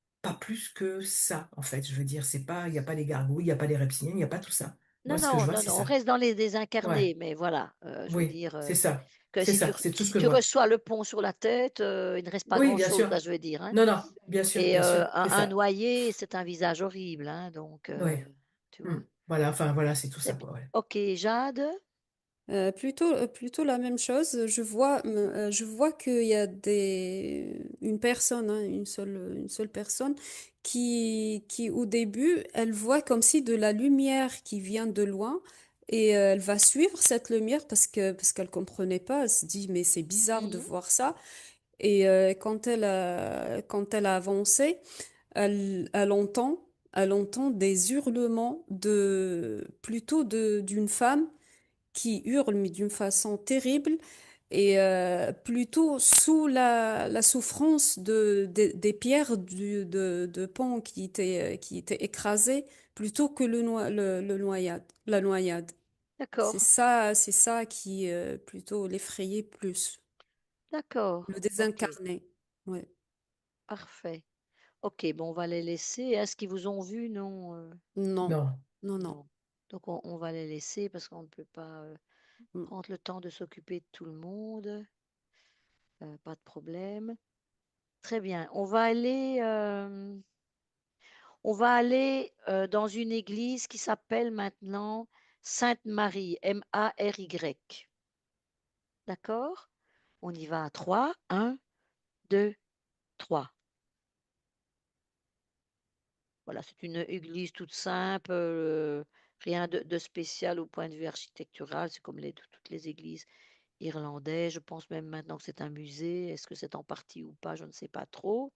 plus que ça, en fait. Je veux dire, c'est pas il y a pas les gargouilles, il y a pas les reptiliens, il y a pas tout ça. Non, Moi, ce que je non, vois, non, c'est non, on ça. reste dans les Ouais, désincarnés, mais voilà, je veux oui, dire, que c'est si ça, c'est tout ce si que je tu vois. reçois le pont sur la tête, il ne reste pas Oui, bien grand-chose, là, sûr. je veux dire, hein. Non, non, Et bien sûr, c'est un ça. noyé, c'est un visage horrible, hein, donc Ouais. tu Mmh. vois? Voilà, enfin, voilà, c'est tout Très ça, bien. quoi, ouais. OK, Jade? Plutôt la même chose. Je vois qu'il y a une personne, hein, une seule personne qui, au début, elle voit comme si de la lumière qui vient de loin et elle va suivre cette lumière parce qu'elle comprenait pas. Elle se dit, mais c'est bizarre de Mmh. voir ça. Et quand elle a avancé, elle entend des hurlements d'une femme qui hurle, mais d'une façon terrible, et plutôt sous la souffrance des pierres de pont qui étaient écrasées, plutôt que la noyade. D'accord, C'est ça qui plutôt l'effrayait plus, d'accord, le OK, désincarné. Ouais. parfait. OK, bon, on va les laisser. Est-ce qu'ils vous ont vu? Non, Non, Non. non, non. non. Donc on va les laisser parce qu'on ne peut pas, Mm. prendre le temps de s'occuper de tout le monde, pas de problème. Très bien, on va aller, dans une église qui s'appelle maintenant Sainte-Marie, Mary. D'accord? On y va à 3. 1, 2, 3. Voilà, c'est une église toute simple, rien de spécial au point de vue architectural. C'est comme toutes les églises irlandaises. Je pense même maintenant que c'est un musée. Est-ce que c'est en partie ou pas? Je ne sais pas trop.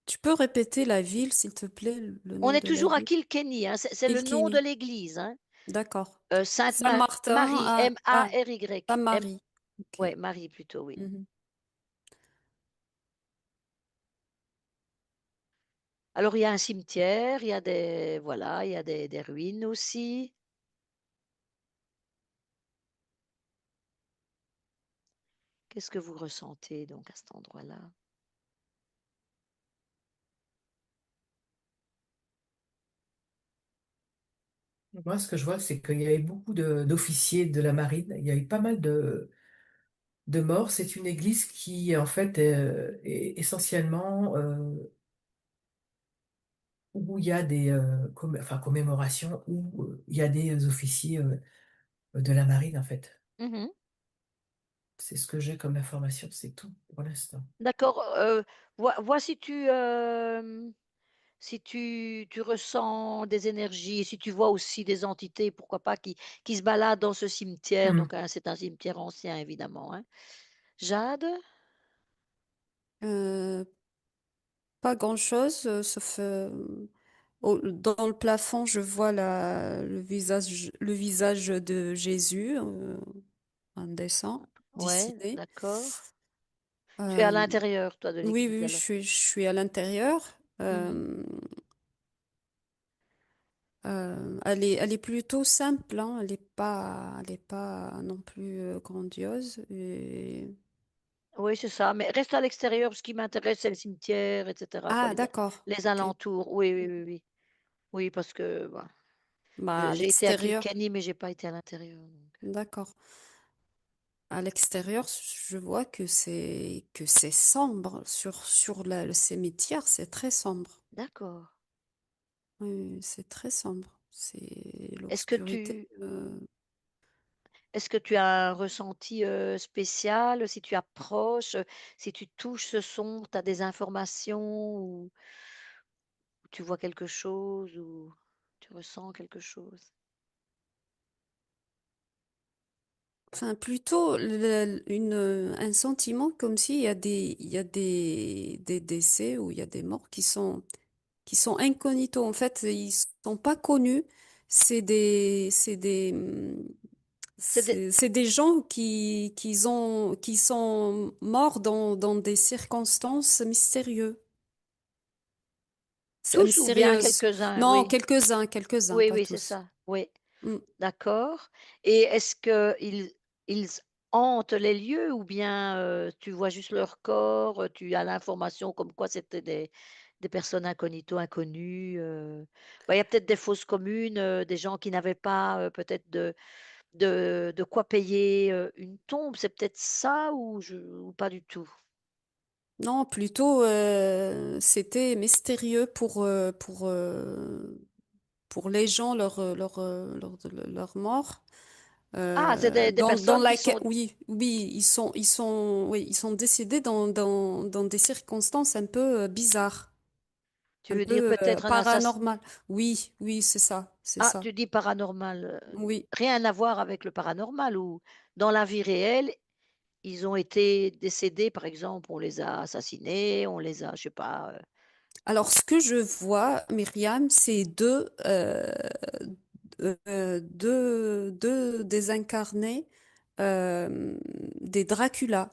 Tu peux répéter la ville, s'il te plaît, le On nom est de la toujours à ville? Kilkenny, hein, c'est le nom de Kilkenny. l'église, hein. D'accord. Saint-Martin Sainte-Marie, à Mary. Saint-Marie. Ok. Ouais, Marie plutôt, oui. Mhm. Alors il y a un cimetière, il y a des voilà, il y a des ruines aussi. Qu'est-ce que vous ressentez donc à cet endroit-là? Moi, ce que je vois, c'est qu'il y avait beaucoup d'officiers de la marine. Il y a eu pas mal de morts. C'est une église qui, en fait, est essentiellement où il y a des enfin, commémorations, où il y a des officiers de la marine, en fait. Mmh. C'est ce que j'ai comme information, c'est tout pour l'instant. D'accord, vois si si tu ressens des énergies, si tu vois aussi des entités, pourquoi pas, qui se baladent dans ce cimetière, Hmm. donc c'est un cimetière ancien évidemment, hein. Jade? Euh, Pas grand-chose, sauf dans le plafond, je vois le visage de Jésus en dessin, Ouais, dessiné. d'accord. Tu es à Euh, l'intérieur toi de oui, l'église oui, alors? je suis à l'intérieur. Mmh. Elle est plutôt simple, hein, elle est pas non plus grandiose. Oui, c'est ça, mais reste à l'extérieur, ce qui m'intéresse, c'est le cimetière et cetera quoi, Ah, d'accord. les Ok. alentours. Oui, oui, oui, oui. Oui, parce que, bah, Bah, à j'ai été à l'extérieur, Kilkenny, mais j'ai pas été à l'intérieur donc. d'accord. À l'extérieur, je vois que c'est sombre le cimetière, c'est très sombre. D'accord. Oui, oui, c'est très sombre. C'est Est-ce que l'obscurité. tu est-ce que tu as un ressenti, spécial? Si tu approches, si tu touches ce son, tu as des informations ou tu vois quelque chose ou tu ressens quelque chose? Enfin, plutôt un sentiment comme s'il y a il y a des décès ou il y a des morts qui sont incognito. En fait, ils sont pas connus. C'est des C'est des gens qui sont morts dans des circonstances tous ou bien mystérieuses. quelques-uns? Non, Oui. quelques-uns, Oui, pas oui, c'est tous. ça. Oui, Mm. d'accord et est-ce qu'ils hantent les lieux ou bien, tu vois juste leur corps, tu as l'information comme quoi c'était des personnes incognito, inconnues, bah, il y a peut-être des fosses communes, des gens qui n'avaient pas, peut-être de quoi payer, une tombe, c'est peut-être ça ou pas du tout? Non, plutôt, c'était mystérieux pour les gens, leur mort. Ah, c'est des Dans personnes qui laquelle, sont oui, oui, oui, ils sont décédés dans des circonstances un peu bizarres, tu un veux dire peu peut-être un assassin. paranormales. Oui, oui, c'est ça, c'est Ah, ça. tu dis paranormal, Oui. rien à voir avec le paranormal ou dans la vie réelle, ils ont été décédés, par exemple, on les a assassinés, on les a je sais pas, Alors, ce que je vois, Myriam, c'est deux désincarnés, euh, des Dracula.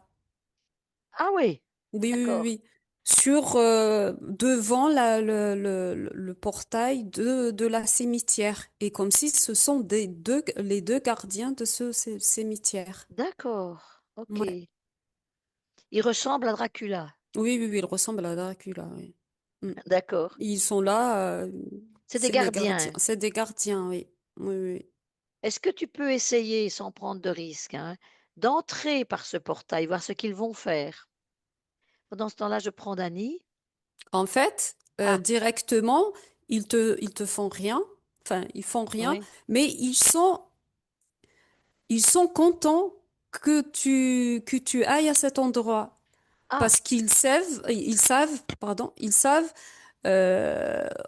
ah oui, Oui, oui, oui, d'accord, oui. Sur, devant le portail de la cimetière. Et comme si ce sont les deux gardiens de ce cimetière. d'accord, Ouais. OK. Il ressemble à Dracula, Oui, oui, oui, il ressemble à Dracula, oui. Mm. d'accord. Ils sont là, C'est des c'est les gardiens. gardiens. C'est des gardiens, oui. Oui, oui. Est-ce que tu peux essayer, sans prendre de risques, hein, d'entrer par ce portail, voir ce qu'ils vont faire? Pendant ce temps-là, je prends Dany. En fait, Ah, directement, ils te font rien. Enfin, ils font rien, oui. mais ils sont contents que tu ailles à cet endroit. Ah, Parce ils savent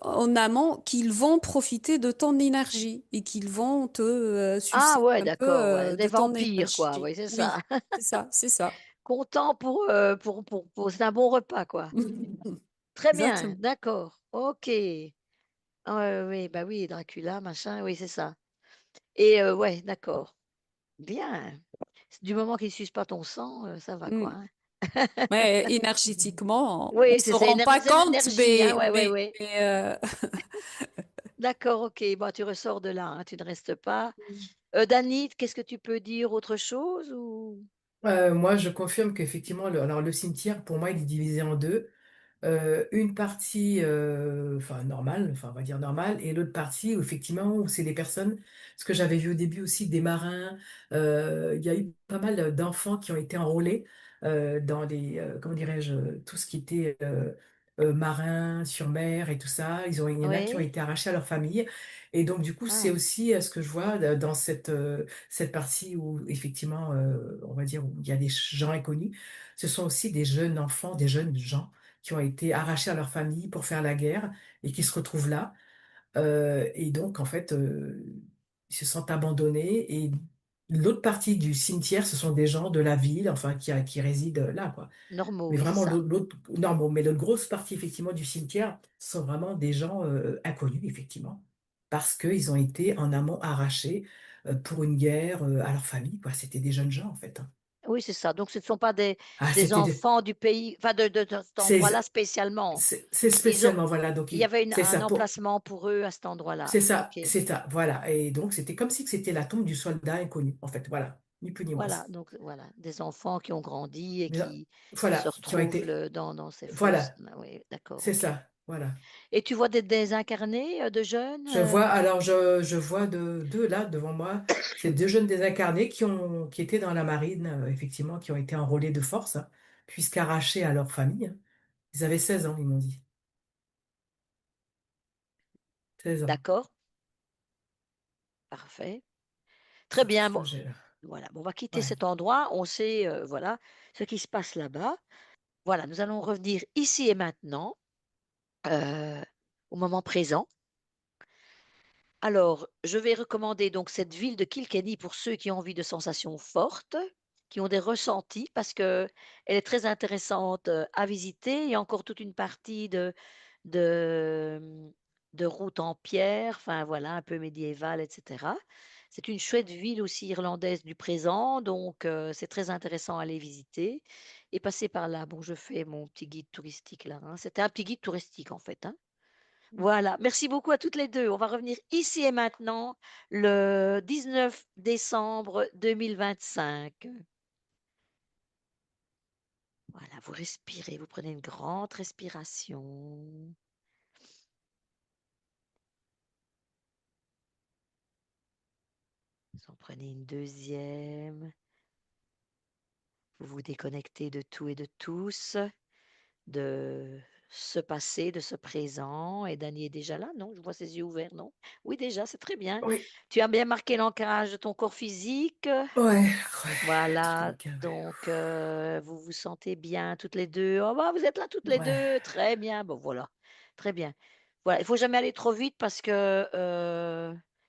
en amont qu'ils vont profiter de ton énergie et qu'ils vont te ah sucer ouais, un peu d'accord, ouais, des de ton vampires, quoi, énergie. oui, c'est ça. Oui, c'est ça, c'est ça. Content pour c'est un bon repas, quoi. Très bien, Exactement. d'accord, OK. Ah ouais, oui, bah oui, Dracula, machin, oui, c'est ça et ouais, d'accord. Bien. Du moment qu'ils sucent pas ton sang, ça va, Mm. quoi, hein? Mais énergétiquement, on Oui, se rend pas c'est compte, l'énergie, hein, ouais, ouais, ouais. mais D'accord, OK. Bah, tu ressors de là, hein, tu ne restes pas. Dany, qu'est-ce que tu peux dire autre chose ou? Moi, je confirme qu'effectivement, alors le cimetière, pour moi, il est divisé en deux. Une partie, enfin normale, enfin on va dire normale, et l'autre partie où effectivement où c'est des personnes, ce que j'avais vu au début aussi, des marins, il y a eu pas mal d'enfants qui ont été enrôlés dans les, comment dirais-je, tout ce qui était marin sur mer et tout ça. Il y en a qui ont Oui? été arrachés à leur famille, et donc du coup c'est Ah, aussi ce que je vois dans cette partie où effectivement, on va dire où il y a des gens inconnus. Ce sont aussi des jeunes enfants, des jeunes gens qui ont été arrachés à leur famille pour faire la guerre et qui se retrouvent là. Et donc, en fait, ils se sentent abandonnés. Et l'autre partie du cimetière, ce sont des gens de la ville, enfin, qui résident là, quoi. normaux, Mais oui, c'est vraiment, ça. non, bon, mais l'autre grosse partie, effectivement, du cimetière, ce sont vraiment des gens inconnus, effectivement, parce qu'ils ont été en amont arrachés pour une guerre à leur famille, quoi. C'était des jeunes gens, en fait, hein. Oui, c'est ça. Donc ce ne sont pas Ah, des c'était enfants du pays, enfin de cet endroit-là c'est spécialement. c'est Ils ont spécialement, voilà, donc il y avait c'est un ça. emplacement pour eux à cet endroit-là. OK. C'est ça, voilà. Et donc, c'était comme si que c'était la tombe du soldat inconnu, en fait, voilà. Ni plus ni moins. Voilà, donc voilà, des enfants qui ont grandi et Mais, qui se voilà, qui ont retrouvent été, dans ces fosses. voilà, Ah oui, d'accord, c'est OK. ça, voilà. Et tu vois des désincarnés, de jeunes, Je vois deux là devant moi, c'est deux jeunes désincarnés qui étaient dans la marine, effectivement, qui ont été enrôlés de force, hein, puisqu'arrachés à leur famille, hein. Ils avaient 16 ans, ils m'ont dit. 16 ans. d'accord, parfait. Très C'est tout bien, ce bon, que j'ai là. voilà, bon, on va quitter Ouais. cet endroit, on sait, voilà, ce qui se passe là-bas. Voilà, nous allons revenir ici et maintenant, heu, au moment présent. Alors, je vais recommander donc cette ville de Kilkenny pour ceux qui ont envie de sensations fortes, qui ont des ressentis, parce que elle est très intéressante, à visiter. Il y a encore toute une partie de, de route en pierre, enfin voilà, un peu médiévale, et cetera. C'est une chouette ville aussi irlandaise du présent, donc c'est très intéressant à aller visiter et passer par là. Bon, je fais mon petit guide touristique là, hein. C'était un petit guide touristique en fait, hein. Voilà, merci beaucoup à toutes les 2. On va revenir ici et maintenant le 19 décembre 2025. vous respirez, vous prenez une grande respiration. Vous en prenez une deuxième. Vous vous déconnectez de tout et de tous, de ce passé, de ce présent. Et Dany est déjà là, non? Je vois ses yeux ouverts, non? Oui, déjà, c'est très bien. Oui. Tu as bien marqué l'ancrage de ton corps physique. Ouais, ouais, tout Voilà, va bien, donc vous vous sentez bien toutes les 2. Oh bah, vous êtes là toutes les ouais. 2, très bien, bon voilà, très bien. Voilà, il faut jamais aller trop vite parce que,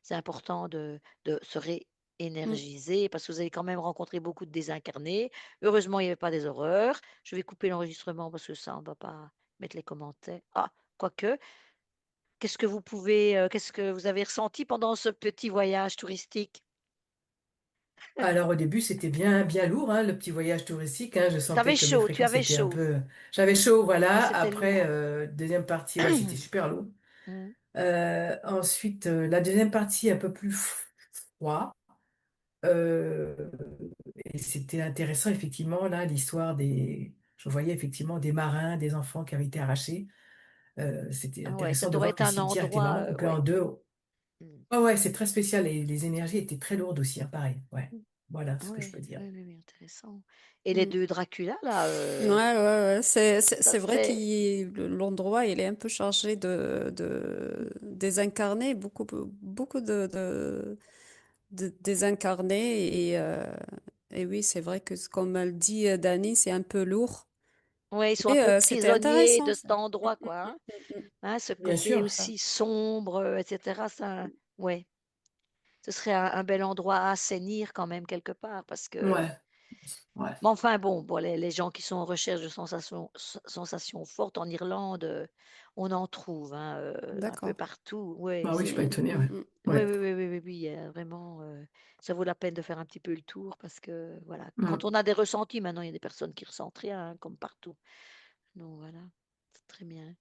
c'est important de se Mm. réénergiser parce que vous allez quand même rencontrer beaucoup de désincarnés. Heureusement, il y avait pas des horreurs. Je vais couper l'enregistrement parce que ça, on va pas mettre les commentaires. Ah, quoique, qu'est-ce que vous avez ressenti pendant ce petit voyage touristique? Alors au début, c'était bien, bien lourd, hein, le petit voyage touristique, hein. Je Tu sentais avais que mes chaud, tu fréquences avais étaient un chaud. peu... J'avais chaud, Ouais, voilà. c'était Après, lourd. deuxième partie, ouais, c'était super lourd. Mmh. Ensuite, la deuxième partie, un peu plus froid. Euh, et c'était intéressant, effectivement, là, l'histoire des... Je voyais effectivement des marins, des enfants qui avaient été arrachés. C'était Ah ouais, ça intéressant de doit voir être que le un cimetière était endroit, vraiment coupé ouais. en deux. Mmh. Ouais, ouais, c'est très spécial et les énergies étaient très lourdes aussi, hein, pareil. Ouais, Mmh. voilà Ah ce que je ouais, peux dire. oui, oui, oui, intéressant. Et les Mm. 2 Dracula là, Ouais, ouais, ouais. ça C'est vrai c'est l'endroit, il est un peu chargé désincarnés, beaucoup de désincarnés. Et oui, c'est vrai que, comme elle dit Dani, c'est un peu lourd. ouais, ils sont un Et peu c'était prisonniers intéressant, de ça. cet endroit quoi, hein. Mm, mm, Hein, ce Bien côté sûr, ça. aussi sombre, et cetera, ça ouais, ce serait un bel endroit à assainir quand même quelque part parce que Ouais, ouais. mais enfin bon, les gens qui sont en recherche de sensations fortes en Irlande, on en trouve, hein, mm. un peu D'accord. partout. Ouais, Bah oui, je suis pas c'est Mm, étonnée, mm, ouais. mm. oui, Ouais. oui, oui, oui, oui, oui, vraiment, ça vaut la peine de faire un petit peu le tour parce que voilà, quand Mm. on a des ressentis maintenant, il y a des personnes qui ressentent rien, hein, comme partout. Donc voilà, c'est très bien.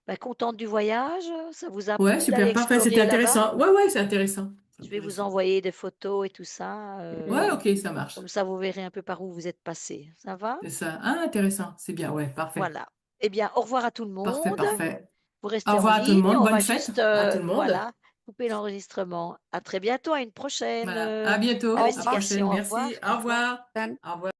Bah, contente du voyage, ça vous a Ouais, plu d'aller super, parfait, c'était explorer là-bas? intéressant. Ouais, ouais, c'est intéressant. C'est Je vais vous intéressant. envoyer des photos et tout ça, Ouais, ok, ça comme marche. ça vous verrez un peu par où vous êtes passés. Ça va? C'est ça. Ah, intéressant. C'est bien, ouais, parfait. Voilà. Eh bien, au revoir à tout le Parfait, monde. parfait. Vous Au restez en revoir à tout le ligne. monde. On Bonne va fête juste, à tout le monde. voilà, couper l'enregistrement. À très bientôt, à une prochaine, Voilà. À bientôt. Au À revoir. prochaine. investigation. Au revoir. Merci. Au Au revoir. revoir. Au revoir.